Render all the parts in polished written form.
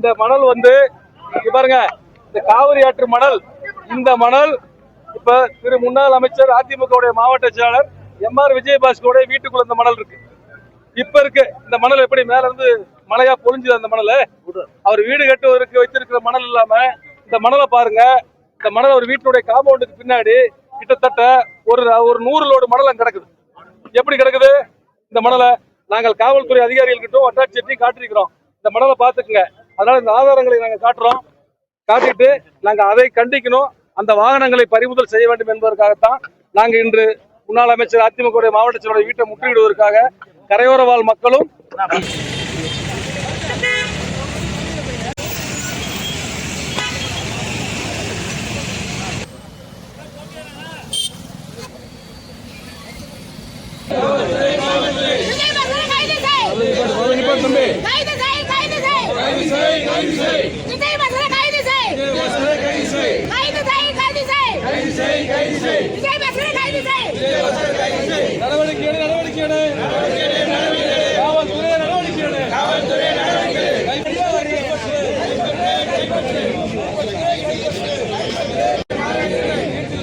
இந்த மணல் பாருங்க, இந்த காவிரி ஆற்று மணல். இந்த மணல் இப்ப திரு முன்னாள் அமைச்சர் அதிமுக மாவட்ட செயலாளர் எம்.ஆர். விஜயபாஸ்கருடைய வீட்டுக்குள்ள இந்த மணல் இருக்கு. இப்ப இருக்கு இந்த மணல் எப்படி மேல இருந்து மழையா பொழிஞ்சு அந்த மணல் அவர் வீடு கட்டுவதற்கு வச்சிருக்கிற மணல் இல்லாம இந்த மணலை பாருங்க. இந்த மணல் ஒரு வீட்டுடைய காம்பவுண்டுக்கு பின்னாடி கிட்டத்தட்ட ஒரு 100 லோடு மணல் கிடக்குது. எப்படி கிடக்குது இந்த மணலை? நாங்கள் காவல்துறை அதிகாரிகள்கிட்ட வட்டாட்சியத்தையும் காட்டிருக்கிறோம். இந்த மணலை பாத்துக்குங்க. அதனால இந்த ஆதாரங்களை நாங்க காட்டிட்டு நாங்க அதை கண்டிக்கணும். அந்த வாகனங்களை பறிமுதல் செய்ய வேண்டும் என்பதற்காகத்தான் நாங்க இன்று முன்னாள் அமைச்சர் அதிமுக மாவட்ட செயலாளர் வீட்டை முற்றுகையிடுவதற்காக கரையோர வாழ் மக்களும்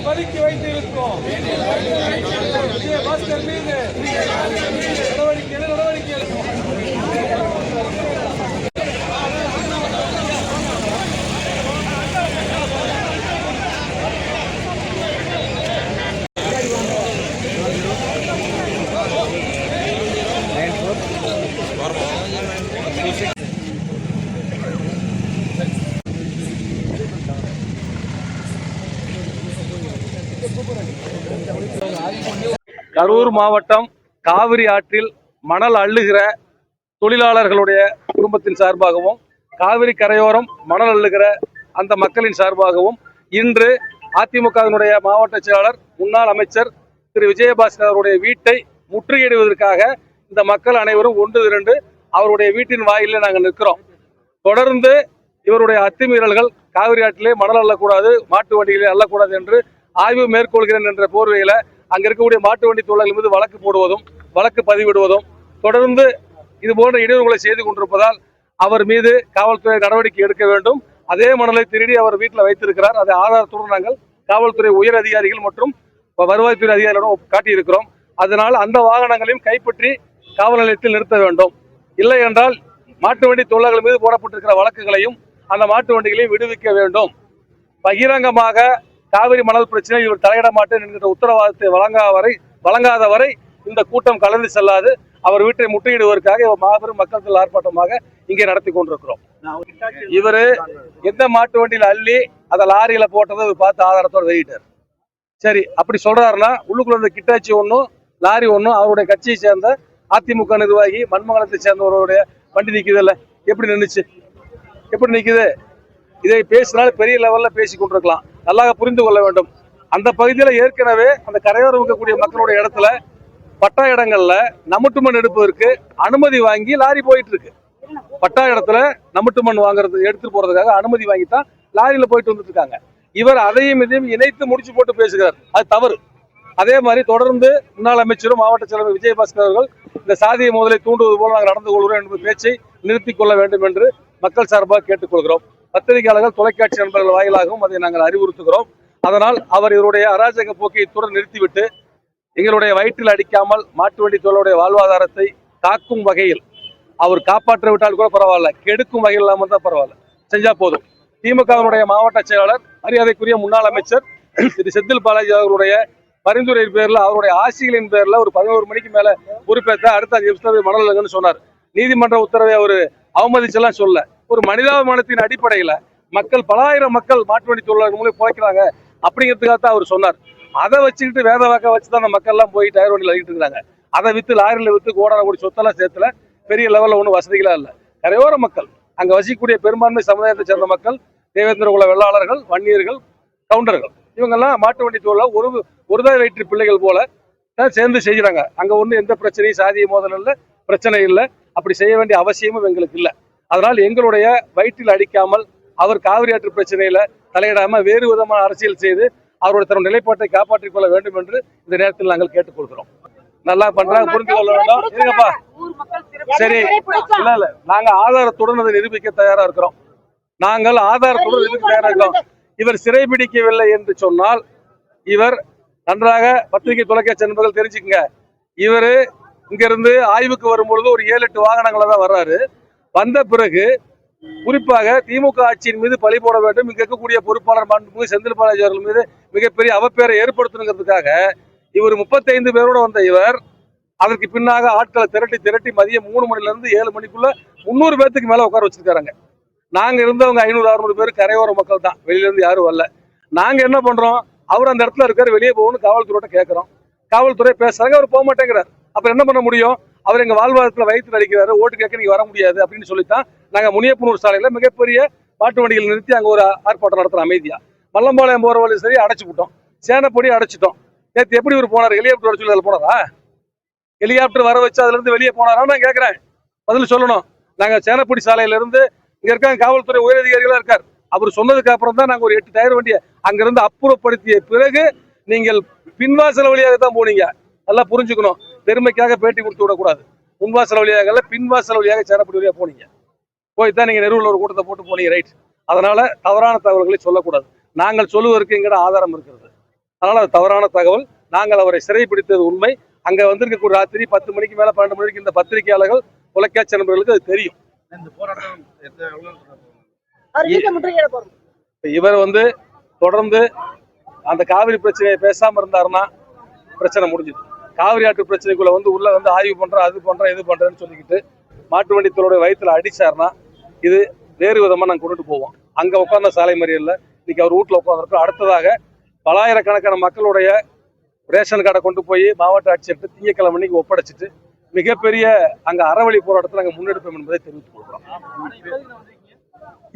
பதுக்கி வைத்திருக்கோம். விஜயபாஸ்கர் மீது நடவடிக்கை எடுக்கும். கரூர் மாவட்டம் காவிரி ஆற்றில் மணல் அள்ளுகிற தொழிலாளர்களுடைய குடும்பத்தின் சார்பாகவும் காவிரி கரையோரம் மணல் அள்ளுகிற அந்த மக்களின் சார்பாகவும் இன்று அதிமுகவினுடைய மாவட்ட செயலாளர் முன்னாள் அமைச்சர் திரு விஜயபாஸ்கர் அவருடைய வீட்டை முற்றுகையிடுவதற்காக இந்த மக்கள் அனைவரும் ஒன்று திரண்டு அவருடைய வீட்டின் வாயிலே நாங்கள் நிற்கிறோம். தொடர்ந்து இவருடைய அத்துமீறல்கள் காவிரி ஆற்றிலே மணல் அள்ளக்கூடாது, மாட்டு வண்டிகளே அள்ளக்கூடாது என்று ஆய்வு மேற்கொள்கிறேன் என்ற போர்வையில அங்க இருக்கக்கூடிய மாட்டு வண்டி தொழிலாளர்கள் மீது வழக்கு போடுவதும் வழக்கு பதிவிடுவதும் தொடர்ந்து இது போன்ற இடையூறுகளை செய்து கொண்டிருப்பதால் அவர் மீது காவல்துறை நடவடிக்கை எடுக்க வேண்டும். அதே மணலை திருடி அவர் வீட்டில் வைத்திருக்கிறார். அதை ஆதாரத்துடன் நாங்கள் காவல்துறை உயர் அதிகாரிகள் மற்றும் வருவாய்த்துறை அதிகாரிகளிடம் காட்டியிருக்கிறோம். அதனால் அந்த வாகனங்களையும் கைப்பற்றி காவல் நிலையத்தில் நிறுத்த வேண்டும். இல்லை என்றால் மாட்டு வண்டி தொழிலாளர்கள் மீது போடப்பட்டிருக்கிற வழக்குகளையும் அந்த மாட்டு வண்டிகளையும் விடுவிக்க வேண்டும். பகிரங்கமாக காவிரி மணல் பிரச்சனை இவர் தலையிட மாட்டேன் என்கிற உத்தரவாதத்தை வழங்காத வரை இந்த கூட்டம் கலந்து செல்லாது. அவர் வீட்டை முற்றுகையிடுவதற்காக மாபெரும் மக்கள் ஆர்ப்பாட்டமாக இங்கே நடத்தி கொண்டிருக்கிறோம். இவரு எந்த மாட்டு வண்டியில அள்ளி அதை லாரியில போட்டதை பார்த்து ஆதாரத்தோட வெளியிட்டார். சரி, அப்படி சொல்றாருன்னா உள்ளுக்குள்ள இந்த கிட்டாச்சி ஒன்றும் லாரி ஒன்றும் அவருடைய கட்சியை சேர்ந்த அதிமுக நிர்வாகி மண்மங்கலத்தை சேர்ந்தவருடைய வண்டி நிக்குது இல்ல? எப்படி நின்றுச்சு? எப்படி நிக்குது? இதை பேசினால் பெரிய லெவல்ல பேசி கொண்டிருக்கலாம். நல்லா புரிந்து கொள்ள வேண்டும். அந்த பகுதியில ஏற்கனவே அந்த கரையோரம் இருக்கக்கூடிய மக்களுடைய இடத்துல பட்டா இடங்கள்ல நமுட்டு மண் எடுப்பதற்கு அனுமதி வாங்கி லாரி போயிட்டு இருக்கு. பட்டா இடத்துல நமுட்டு மண் வாங்குறது எடுத்துட்டு போறதுக்காக அனுமதி வாங்கித்தான் லாரியில போயிட்டு வந்துட்டு இருக்காங்க. இவர் அதையும் இதையும் இணைத்து முடிச்சு போட்டு பேசுகிறார். அது தவறு. அதே மாதிரி தொடர்ந்து முன்னாள் அமைச்சரும் மாவட்ட செயலர் விஜயபாஸ்கர் அவர்கள் இந்த சாதிய மோதலை தூண்டுவது போல நாங்கள் நடந்து கொள்கிறோம் என்பது பேச்சை நிறுத்திக் கொள்ள வேண்டும் என்று மக்கள் சார்பாக கேட்டுக்கொள்கிறோம். பத்திரிகையாளர்கள், தொலைக்காட்சி நண்பர்கள் வாயிலாகவும் அதை நாங்கள் அறிவுறுத்துகிறோம். அதனால் அவர் இவருடைய அராஜக போக்கை இத்துடன் நிறுத்திவிட்டு எங்களுடைய வயிற்றில் அடிக்காமல் மாட்டு வண்டி தொழிலுடைய வாழ்வாதாரத்தை காக்கும் வகையில் அவர் காப்பாற்ற விட்டால் கூட பரவாயில்ல, கெடுக்கும் வகையில் இல்லாமல் தான் பரவாயில்ல, செஞ்சா போதும். திமுகவினுடைய மாவட்ட செயலாளர் மரியாதைக்குரிய முன்னாள் அமைச்சர் திரு செந்தில் பாலாஜி அவர்களுடைய பரிந்துரையின் பேர்ல அவருடைய ஆசிகளின் பேர்ல ஒரு 11 மணிக்கு மேல பொறுப்பேற்ற அடுத்த நிமிஷம் மணல் சொன்னார். நீதிமன்ற உத்தரவை அவர் அவமதிச்செல்லாம் சொல்ல, ஒரு மனிதாபிமானத்தின் அடிப்படையில மக்கள் பல ஆயிரம் மக்கள் மாட்டு வண்டி தொழிலாளர்கள் மூலம் பிழைக்கிறாங்க அப்படிங்கிறதுக்காக தான் அவர் சொன்னார். அதை வச்சுக்கிட்டு வேத வாக்க வச்சுதான் அந்த மக்கள் எல்லாம் போய் டயர் வண்டியில் அழிட்டு இருக்காங்க. அதை வித்து லாரியில வித்து கோடான கோடி சொத்தெல்லாம் சேர்த்துல பெரிய லெவல்ல ஒன்றும் வசதிகளா இல்லை. கரையோர மக்கள், அங்க வசிக்கக்கூடிய பெரும்பான்மை சமுதாயத்தை சேர்ந்த மக்கள், தேவேந்திர குல வெள்ளாளர்கள், வன்னியர்கள், கவுண்டர்கள், இவங்கெல்லாம் மாட்டு வண்டி தொழில ஒருதாய் வயிற்று பிள்ளைகள் போல சேர்ந்து செய்யறாங்க. அங்க ஒண்ணு எந்த பிரச்சனையும் சாதிய மோதல் இல்லை, பிரச்சனை இல்லை. அப்படி செய்ய வேண்டிய அவசியமும் எங்களுக்கு இல்லை. அதனால் எங்களுடைய வயிற்றில் அடிக்காமல் அவர் காவிரி ஆற்று பிரச்சனையில தலையிடாம வேறு விதமான அரசியல் செய்து அவருடைய தன்னுடைய நிலைப்பாட்டை காப்பாற்றிக் கொள்ள வேண்டும் என்று இந்த நேரத்தில் நாங்கள் கேட்டுக்கொள்கிறோம். நல்லா பண்றாங்க, புரிந்து கொள்ள வேண்டும். இருங்கப்பா, சரி, இல்ல நாங்க ஆதாரத்துடன் அதை நிரூபிக்க தயாரா இருக்கிறோம். நாங்கள் ஆதாரத்துடன் இதுக்கு தயாராக இருக்கோம். இவர் சிறைபிடிக்கவில்லை என்று சொன்னால் இவர் நன்றாக பத்திரிகை தொலைக்காட்சி நண்பர்கள் தெரிஞ்சுக்கங்க. இவரு இங்க இருந்து ஆய்வுக்கு வரும்பொழுது ஒரு 7-8 வாகனங்கள தான் வர்றாரு. வந்த பிறகு குறிப்பாக திமுக ஆட்சியின் மீது பழி போட வேண்டும், இங்க இருக்கக்கூடிய பொறுப்பாளர் மாண்புமிகு செந்தில் பாலாஜி அவர்கள் மீது மிகப்பெரிய அவப்பேரை ஏற்படுத்தணுங்கிறதுக்காக இவர் 35 பேரோட வந்த இவர் அதற்கு பின்னாக ஆட்களை திரட்டி மதியம் 3 மணில இருந்து 7 மணிக்குள்ள 300 பேத்துக்கு மேல உட்கார வச்சிருக்காங்க. நாங்க இருந்தவங்க 500-600 பேர் கரையோர மக்கள் தான், வெளியில இருந்து யாரும் வரல. நாங்க என்ன பண்றோம், அவர் அந்த இடத்துல இருக்காரு, வெளியே போகணும்னு காவல்துறையோட கேட்கிறோம். காவல்துறை பேசுறாங்க, அவர் போக மாட்டேங்கிறார். அப்புறம் என்ன பண்ண முடியும், அவர் எங்க வாழ்வாதாரத்துல வயிற்று அடிக்கிறாரு, ஓட்டு கேட்க நீங்க வர முடியாது அப்படின்னு சொல்லித்தான் நாங்க முனியப்பனூர் சாலையில மிகப்பெரிய மாட்டு வண்டிகள் நிறுத்தி அங்க ஒரு ஆர்ப்பாட்டம் நடத்துறோம் அமைதியா. மல்லம்பாளையம் போற வழி சரி அடைச்சு விட்டோம், சேனப்பொடி அடைச்சிட்டோம். நேற்று எப்படி இவர் போனார், ஹெலிகாப்டர் வர சொல்லி அதில் போனதா? ஹெலிகாப்டர் வர வச்சு அதுல இருந்து வெளியே போனாரா நான் கேட்கிறேன், பதில் சொல்லணும். நாங்க சேனப்பொடி சாலையில இருந்து இங்க இருக்காங்க காவல்துறை உயரதிகாரிகளா இருக்கார், அவர் சொன்னதுக்கு அப்புறம் தான் நாங்க ஒரு 8 டயர் வண்டியை அங்கிருந்து அப்புறப்படுத்திய பிறகு நீங்கள் பின்வாசல் வழியாக தான் போனீங்க. நல்லா புரிஞ்சுக்கணும், பெருமைக்காக பேட்டி கொடுத்து விடக்கூடாது. முன்வாசல் வழியாக இல்ல, பின்வாசல் வழியாக சேனப்பொடி வழியாக போனீங்க. போய் தான் நீங்க நெருவில் ஒரு கூட்டத்தை போட்டு போனீங்க, ரைட். அதனால தவறான தகவல்களை சொல்லக்கூடாது. நாங்கள் சொல்லுவதற்கு எங்கட ஆதாரம் இருக்கிறது. அதனால அது தவறான தகவல். நாங்கள் அவரை சிறைப்பிடித்தது உண்மை. அங்க வந்திருக்கக்கூடிய ராத்திரி 10 மணிக்கு மேல 12 மணிக்கு இந்த பத்திரிகையாளர்கள் தொலைக்காட்சி நண்பர்களுக்கு அது தெரியும். இவர் தொடர்ந்து அந்த காவிரி பிரச்சனையை பேசாம இருந்தாருன்னா பிரச்சனை முடிஞ்சுது. காவிரி ஆற்று பிரச்சனைக்குள்ள உள்ள ஆய்வு பண்றோம், அது பண்றோம், இது பண்றேன்னு சொல்லிக்கிட்டு மாட்டு வண்டித்தோட வயிற்றுல அடிச்சாருன்னா இது வேறு விதமா நாங்க கொண்டுட்டு போவோம். அங்க உட்கார்ந்த சாலை மறியல்ல இன்னைக்கு அவர் வீட்டுல உட்காந்துருக்கோம். அடுத்ததாக பலாயிரக்கணக்கான மக்களுடைய ரேஷன் கார்டை கொண்டு போய் மாவட்ட ஆட்சியர்கிட்ட திங்கட்கிழமை அன்னைக்கு ஒப்படைச்சிட்டு மிகப்பெரிய அங்க அறவழி போராட்டத்தில் நாங்கள் முன்னெடுப்போம் என்பதை தெரிவித்துக் கொள்கிறோம்.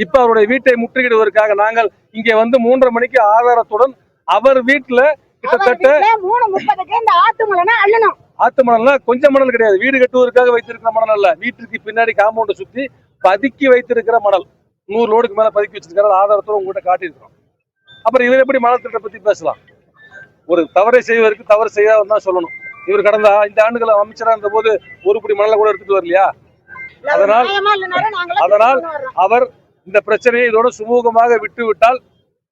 இப்ப அவருடைய வீட்டை முற்றுகையிடுவதற்காக நாங்கள் இங்கே 3:30 மணிக்கு ஆதாரத்துடன் அவர் வீட்டுல கிட்டத்தட்ட ஆத்து மணல்னா கொஞ்சம் மணல் கிடையாது, வீடு கட்டுவதற்காக வைத்திருக்கிற மணல் அல்ல, வீட்டுக்கு பின்னாடி காம்பவுண்டை சுத்தி பதுக்கி வைத்திருக்கிற மணல் 100 லோடுக்கு மேல பதுக்கி வச்சிருக்கிற ஆதாரத்தோட உங்ககிட்ட காட்டியிருக்கிறோம். அப்புறம் இவர் எப்படி மணல் திட்டத்தை பத்தி பேசலாம்? ஒரு தவறை செய்வதற்கு தவறு செய்யாதான் தான் சொல்லணும். இவர் கடந்த 5 ஆண்டுகள் அமைச்சராக இருந்த போது ஒரு புடி மணலை கூட எடுத்துட்டு வரலையா? அதனால் அவர் இந்த பிரச்சனையை இதோட சுமூகமாக விட்டு விட்டால்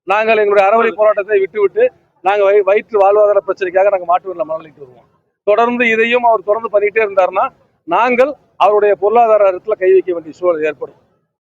நாங்கள் எங்களுடைய அறவழி போராட்டத்தை விட்டுவிட்டு நாங்கள் வயிற்று வாழ்வாதார பிரச்சனைக்காக நாங்கள் மாட்டு வண்டியில் மணலிட்டு வருவோம். தொடர்ந்து இதையும் அவர் தொடர்ந்து பண்ணிட்டே இருந்தாருன்னா நாங்கள் அவருடைய பொருளாதாரத்தில் கை வைக்க வேண்டிய சூழல் ஏற்படும்.